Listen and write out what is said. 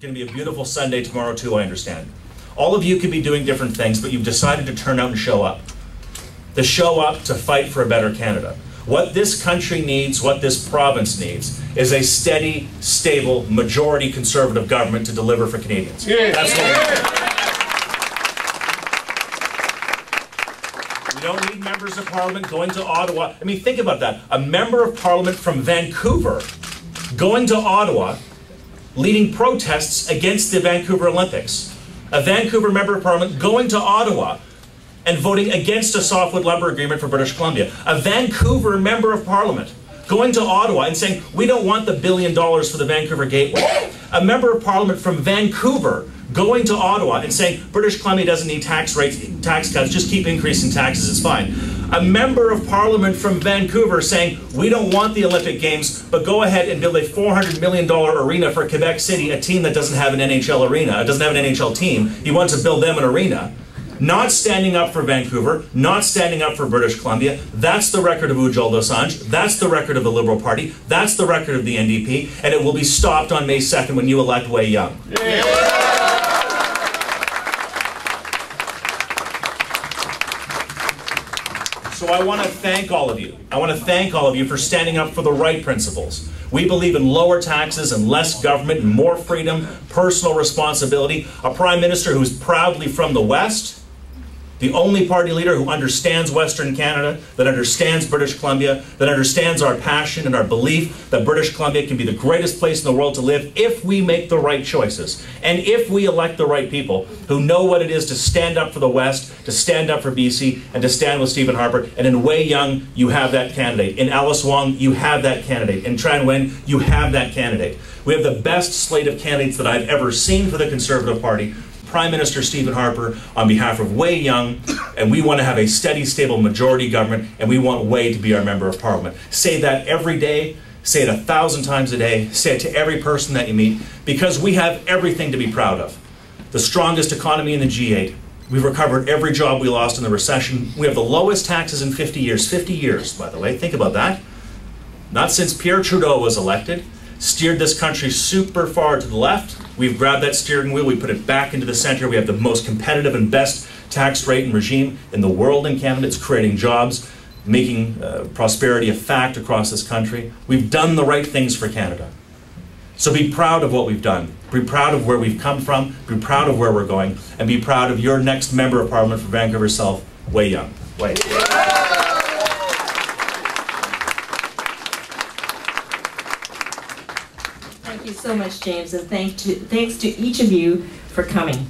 going to be a beautiful Sunday tomorrow too, I understand. All of you could be doing different things, but you've decided to turn out and show up. To show up to fight for a better Canada. What this country needs, what this province needs, is a steady, stable, majority Conservative government to deliver for Canadians. Yeah. That's what we need. We don't need members of Parliament going to Ottawa. I mean, think about that. A member of Parliament from Vancouver going to Ottawa, leading protests against the Vancouver Olympics. A Vancouver member of Parliament going to Ottawa and voting against a softwood lumber agreement for British Columbia. A Vancouver member of Parliament going to Ottawa and saying, we don't want the $1 billion for the Vancouver Gateway. A member of Parliament from Vancouver going to Ottawa and saying, British Columbia doesn't need tax cuts, just keep increasing taxes, it's fine. A member of Parliament from Vancouver saying, we don't want the Olympic Games, but go ahead and build a $400 million arena for Quebec City, a team that doesn't have an NHL arena, doesn't have an NHL team. He wants to build them an arena. Not standing up for Vancouver, not standing up for British Columbia. That's the record of Ujjal Dosanjh. That's the record of the Liberal Party. That's the record of the NDP. And it will be stopped on May 2nd when you elect Wei Young. Yeah. So I want to thank all of you. I want to thank all of you for standing up for the right principles. We believe in lower taxes and less government and more freedom, personal responsibility. A Prime Minister who's proudly from the West, the only party leader who understands Western Canada, that understands British Columbia, that understands our passion and our belief that British Columbia can be the greatest place in the world to live if we make the right choices. And if we elect the right people who know what it is to stand up for the West, to stand up for BC, and to stand with Stephen Harper. And in Wei Young, you have that candidate. In Alice Wong, you have that candidate. In Tran Nguyen, you have that candidate. We have the best slate of candidates that I've ever seen for the Conservative Party. Prime Minister Stephen Harper on behalf of Wei Young, and we want to have a steady, stable majority government, and we want Wei to be our member of Parliament. Say that every day, say it 1,000 times a day, say it to every person that you meet, because we have everything to be proud of. The strongest economy in the G8. We've recovered every job we lost in the recession. We have the lowest taxes in 50 years. 50 years, by the way. Think about that. Not since Pierre Trudeau was elected. Steered this country super far to the left. We've grabbed that steering wheel, we put it back into the center. We have the most competitive and best tax rate and regime in the world in Canada. It's creating jobs, making prosperity a fact across this country. We've done the right things for Canada. So be proud of what we've done. Be proud of where we've come from. Be proud of where we're going. And be proud of your next member of Parliament for Vancouver South, Wei Young. Wei. Thank you so much, James, and thanks to each of you for coming.